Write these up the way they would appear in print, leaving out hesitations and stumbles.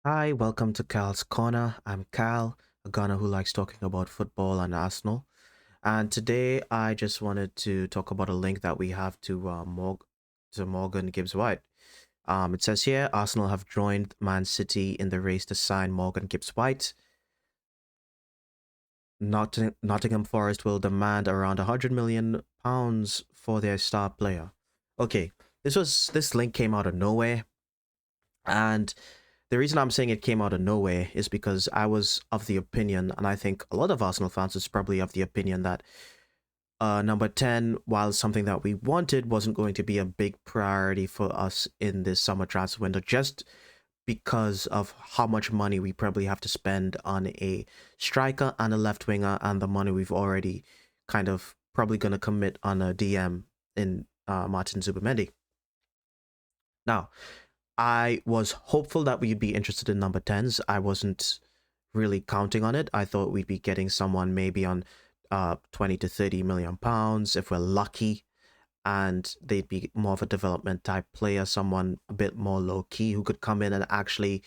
Hi, welcome to Cal's Corner. I'm Cal, a gunner who likes talking about football and Arsenal. And today I just wanted to talk about a link that we have to Morgan Gibbs White. It says here Arsenal have joined Man City in the race to sign Morgan Gibbs White. Nottingham Forest will demand around £100 million for their star player. Okay, this link came out of nowhere, and the reason I'm saying it came out of nowhere is because I was of the opinion, and I think a lot of Arsenal fans is probably of the opinion that number 10, while something that we wanted, wasn't going to be a big priority for us in this summer transfer window, just because of how much money we probably have to spend on a striker and a left winger, and the money we've already kind of probably going to commit on a DM in Martin Zubimendi. Now, I was hopeful that we'd be interested in number 10s. I wasn't really counting on it. I thought we'd be getting someone maybe on 20 to 30 million pounds if we're lucky, and they'd be more of a development type player, someone a bit more low key who could come in and actually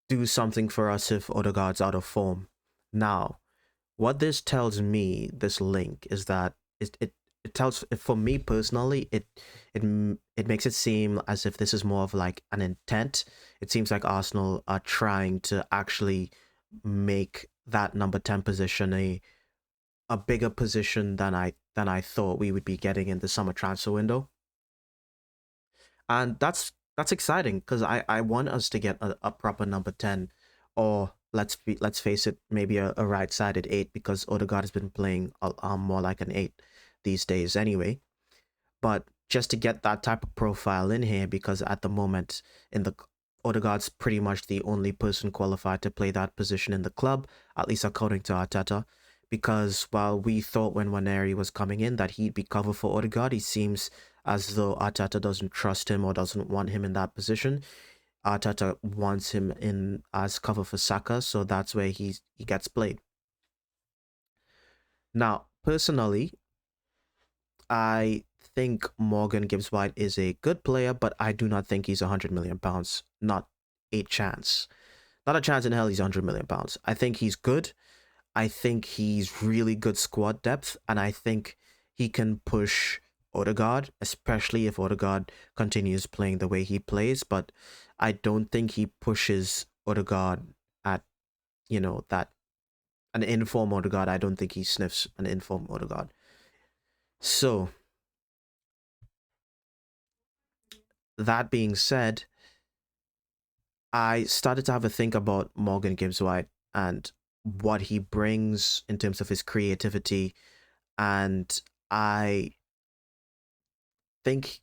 do something for us if Odegaard's out of form. Now, what this tells me, this link, is that it tells, for me personally, it makes it seem as if this is more of like an intent. It seems like Arsenal are trying to actually make that number 10 position a bigger position than I thought we would be getting in the summer transfer window. And that's exciting because I want us to get a proper number 10, or let's face it, maybe a right-sided 8, because Odegaard has been playing more like an 8 these days anyway. But just to get that type of profile in here, because at the moment in the Odegaard's pretty much the only person qualified to play that position in the club, at least according to Arteta. Because while we thought when Waneri was coming in that he'd be cover for Odegaard, he seems as though Arteta doesn't trust him or doesn't want him in that position. Arteta wants him in as cover for Saka, so that's where he gets played. Now, personally, I think Morgan Gibbs White is a good player, but I do not think he's £100 million. Not a chance. Not a chance in hell he's £100 million. I think he's good. I think he's really good squad depth, and I think he can push Odegaard, especially if Odegaard continues playing the way he plays. But I don't think he pushes Odegaard at, that an inform Odegaard. I don't think he sniffs an inform Odegaard. So, that being said, I started to have a think about Morgan Gibbs White and what he brings in terms of his creativity. And I think,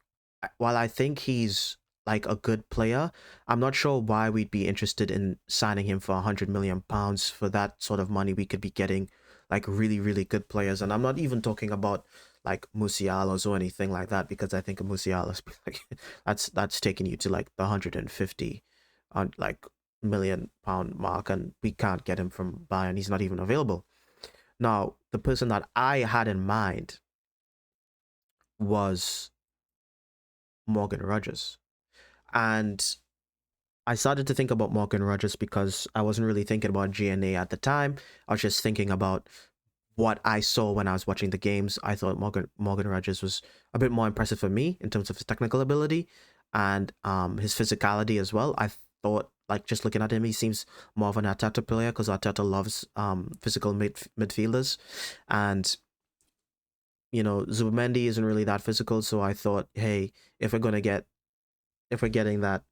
while I think he's like a good player, I'm not sure why we'd be interested in signing him for £100 million. For that sort of money, we could be getting like really, really good players. And I'm not even talking about like Musialas or anything like that, because I think a Musialas like that's taking you to like the 150 on like £1 million mark, and we can't get him from Bayern. He's not even available. Now, the person that I had in mind was Morgan Rogers. And I started to think about Morgan Rogers because I wasn't really thinking about GNA at the time. I was just thinking about what I saw when I was watching the games. I thought Morgan Rogers was a bit more impressive for me in terms of his technical ability and his physicality as well. I thought, like, just looking at him, he seems more of an Arteta player, because Arteta loves physical midfielders, and Zubimendi isn't really that physical. So I thought, hey, if we're gonna get if we're getting that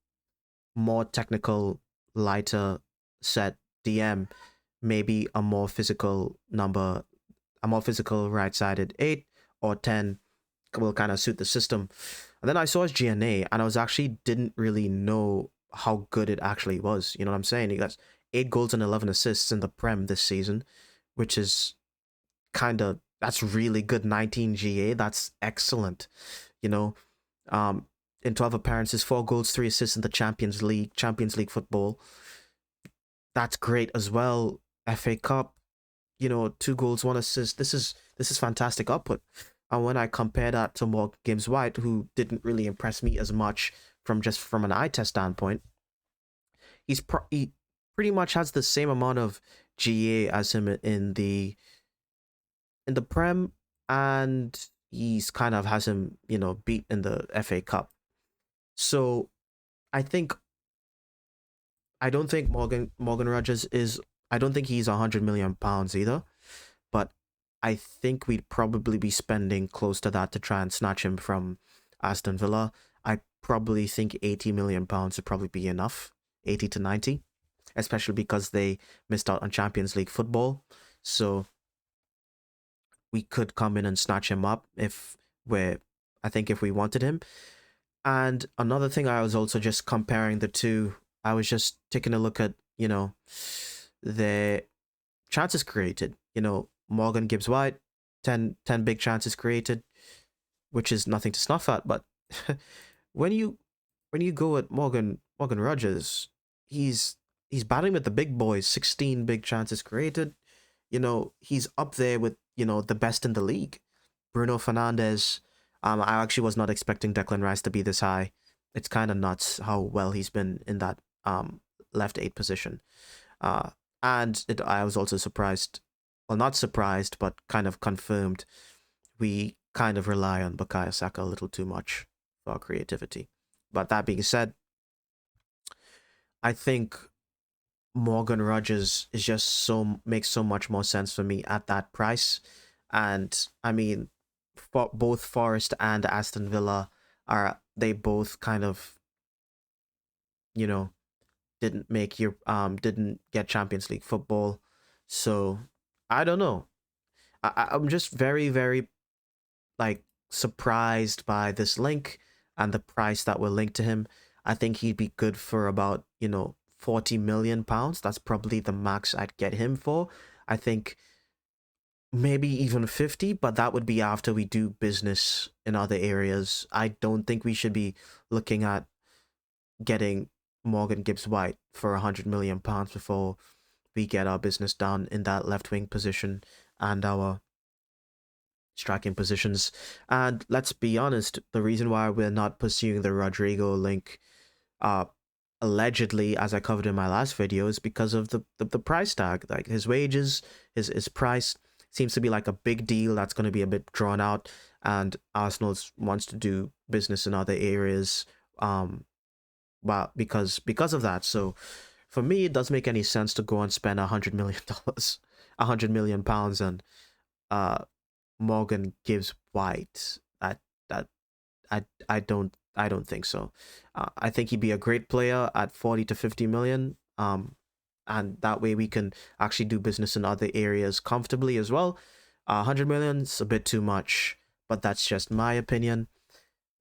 more technical, lighter set DM, maybe a more physical right-sided 8 or 10 will kind of suit the system. And then I saw his GNA, and I was actually didn't really know how good it actually was. You know what I'm saying? He got 8 goals and 11 assists in the Prem this season, which is that's really good. 19 GA, that's excellent. You know, um, in 12 appearances, 4 goals, 3 assists in the Champions League football. That's great as well. FA Cup, 2 goals, 1 assist. This is fantastic output. And when I compare that to Morgan Gibbs White, who didn't really impress me as much from an eye test standpoint, he pretty much has the same amount of GA as him in the Prem, and he's kind of has him, you know, beat in the FA Cup. So I think I don't think Morgan Rogers is. I don't think he's £100 million either, but I think we'd probably be spending close to that to try and snatch him from Aston Villa. I probably think £80 million would probably be enough, 80 to 90, especially because they missed out on Champions League football. So we could come in and snatch him up if we're, I think if we wanted him. And another thing, I was also just comparing the two. I was just taking a look at, you know, the chances created. You know, Morgan Gibbs White, 10 big chances created, which is nothing to snuff at. But when you go at Morgan Rogers, he's battling with the big boys. 16 big chances created. You know, he's up there with, you know, the best in the league. Bruno Fernandes. I actually was not expecting Declan Rice to be this high. It's kind of nuts how well he's been in that left 8 position. I was also surprised, well, not surprised, but kind of confirmed. We kind of rely on Bukayo Saka a little too much for our creativity. But that being said, I think Morgan Rogers is just makes so much more sense for me at that price. And I mean, for both Forest and Aston Villa they both kind of, you know, didn't get Champions League football. So I don't know. I'm just very, very like surprised by this link and the price that we're linked to him. I think he'd be good for about, you know, £40 million. That's probably the max I'd get him for. I think maybe even 50, but that would be after we do business in other areas. I don't think we should be looking at getting Morgan Gibbs White for £100 million before we get our business done in that left wing position and our striking positions. And let's be honest, the reason why we're not pursuing the Rodrigo link, allegedly, as I covered in my last video, is because of the price tag. Like his wages, his price seems to be like a big deal that's going to be a bit drawn out, and Arsenal wants to do business in other areas. Well, because of that. So for me, it doesn't make any sense to go and spend $100 million, £100 million on Morgan Gibbs White. I don't think so. I think he'd be a great player at 40 to 50 million. And that way we can actually do business in other areas comfortably as well. 100 million is a bit too much, but that's just my opinion.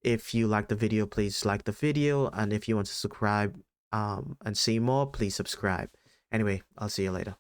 If you like the video, please like the video, and if you want to subscribe and see more, please subscribe. Anyway, I'll see you later.